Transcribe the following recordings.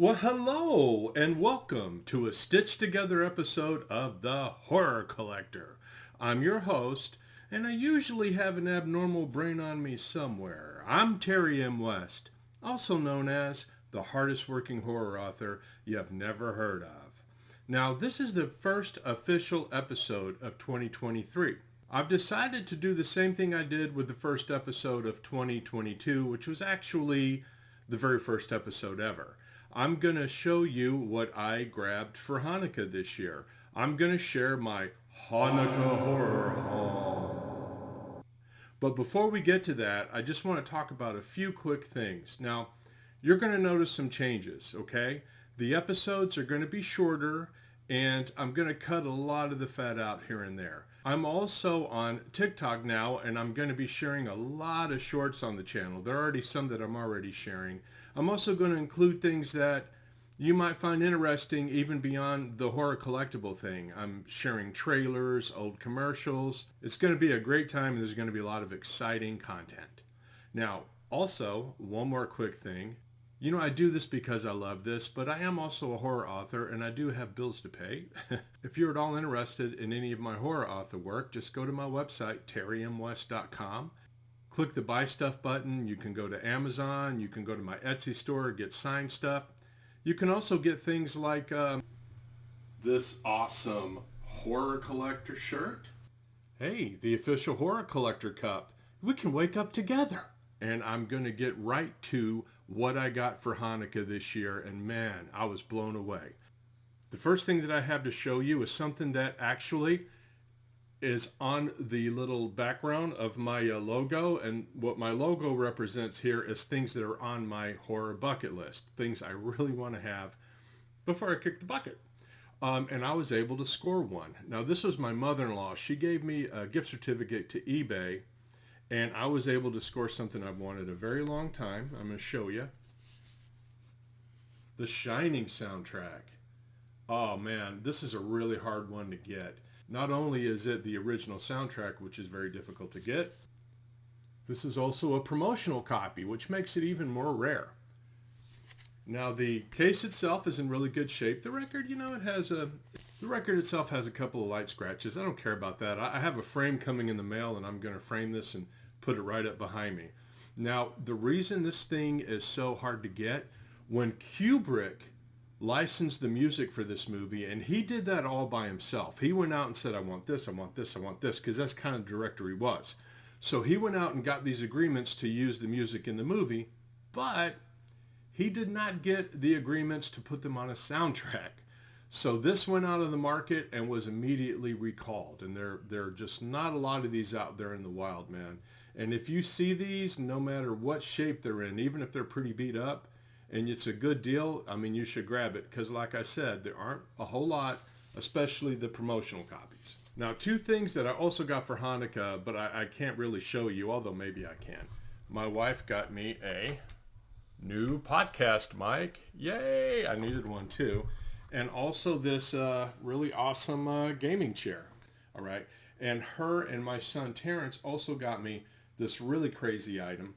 Well, hello and welcome to a stitched together episode of The Horror Collector. I'm your host, and I usually have an abnormal brain on me somewhere. I'm Terry M. West, also known as the hardest working horror author you've never heard of. Now, this is the first official episode of 2023. I've decided to do the same thing I did with the first episode of 2022, which was actually the very first episode ever. I'm going to show you what I grabbed for Hanukkah this year. I'm going to share my Hannukah Horror Haul. But before we get to that, I just want to talk about a few quick things. Now, you're going to notice some changes, okay? The episodes are going to be shorter, and I'm going to cut a lot of the fat out here and there. I'm also on TikTok now, and I'm going to be sharing a lot of shorts on the channel. There are already some that I'm already sharing. I'm also going to include things that you might find interesting even beyond the horror collectible thing. I'm sharing trailers, old commercials. It's going to be a great time, and there's going to be a lot of exciting content. Now, also, one more quick thing. You know, I do this because I love this, but I am also a horror author, and I do have bills to pay. If you're at all interested in any of my horror author work, just go to my website, terrymwest.com. Click the Buy Stuff button. You can go to Amazon. You can go to my Etsy store, get signed stuff. You can also get things like this awesome horror collector shirt. Hey, the official horror collector cup. We can wake up together. And I'm going to get right to what I got for Hanukkah this year. And man, I was blown away. The first thing that I have to show you is something that actually is on the little background of my logo. And what my logo represents here is things that are on my horror bucket list. Things I really want to have before I kick the bucket. And I was able to score one. Now, this was my mother-in-law. She gave me a gift certificate to eBay. And I was able to score something I've wanted a very long time. I'm going to show you. The Shining soundtrack. Oh man, this is a really hard one to get. Not only is it the original soundtrack, which is very difficult to get, this is also a promotional copy, which makes it even more rare. Now the case itself is in really good shape. The record, the record itself has a couple of light scratches. I don't care about that. I have a frame coming in the mail, and I'm going to frame this and put it right up behind me. Now, the reason this thing is so hard to get, when Kubrick licensed the music for this movie, and he did that all by himself. He went out and said, I want this, I want this, I want this, because that's kind of the director he was. So he went out and got these agreements to use the music in the movie, but he did not get the agreements to put them on a soundtrack. So this went out of the market and was immediately recalled. And there are just not a lot of these out there in the wild, man. And if you see these, no matter what shape they're in, even if they're pretty beat up, and it's a good deal, I mean, you should grab it. Because like I said, there aren't a whole lot, especially the promotional copies. Now, two things that I also got for Hanukkah, but I can't really show you, although maybe I can. My wife got me a new podcast mic. Yay! I needed one too. And also this really awesome gaming chair. All right. And her and my son Terrence also got me this really crazy item.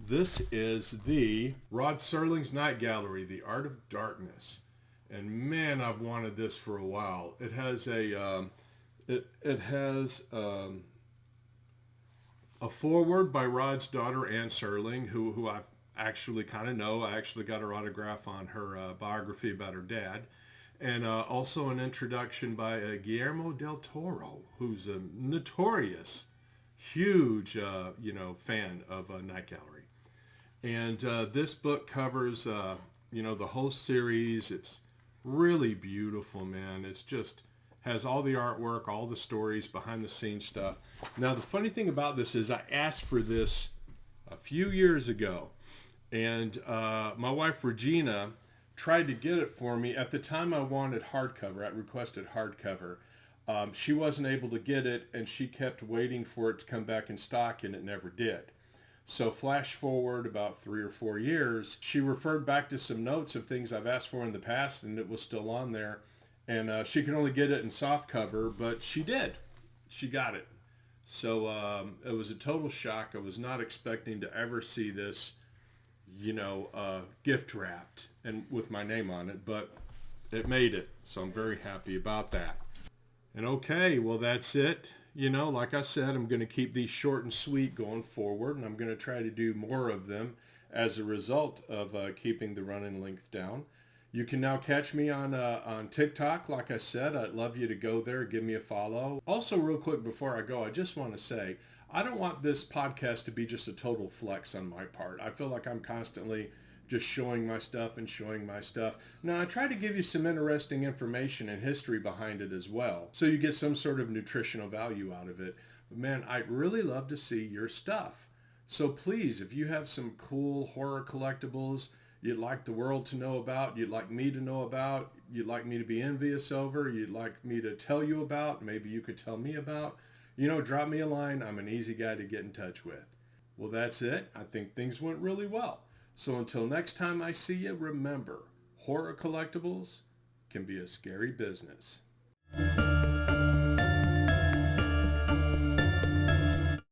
This is the Rod Serling's Night Gallery, The Art of Darkness. And man, I've wanted this for a while. It has a foreword by Rod's daughter, Anne Serling, who I've actually kind of know. I actually got her autograph on her biography about her dad. And also an introduction by Guillermo del Toro, who's a notorious, huge, fan of Night Gallery. And this book covers, the whole series. It's really beautiful, man. It's just has all the artwork, all the stories, behind the scenes stuff. Now, the funny thing about this is I asked for this a few years ago. And my wife, Regina, tried to get it for me. At the time I wanted hardcover. I requested hardcover. She wasn't able to get it, and she kept waiting for it to come back in stock, and it never did. So flash forward about 3 or 4 years, she referred back to some notes of things I've asked for in the past, and it was still on there. And she could only get it in soft cover, but she did. She got it. So it was a total shock. I was not expecting to ever see this gift wrapped and with my name on it, but it made it. So I'm very happy about that. And okay, well, that's it. Like I said, I'm going to keep these short and sweet going forward, and I'm going to try to do more of them as a result of keeping the running length down. You can now catch me on TikTok. Like I said, I'd love you to go there, give me a follow. Also, real quick before I go, I just want to say, I don't want this podcast to be just a total flex on my part. I feel like I'm constantly just showing my stuff and showing my stuff. Now, I try to give you some interesting information and history behind it as well, so you get some sort of nutritional value out of it. But man, I'd really love to see your stuff. So please, if you have some cool horror collectibles you'd like the world to know about, you'd like me to know about, you'd like me to be envious over, you'd like me to tell you about, maybe you could tell me about, drop me a line. I'm an easy guy to get in touch with. Well, that's it. I think things went really well. So until next time I see you, remember, horror collectibles can be a scary business.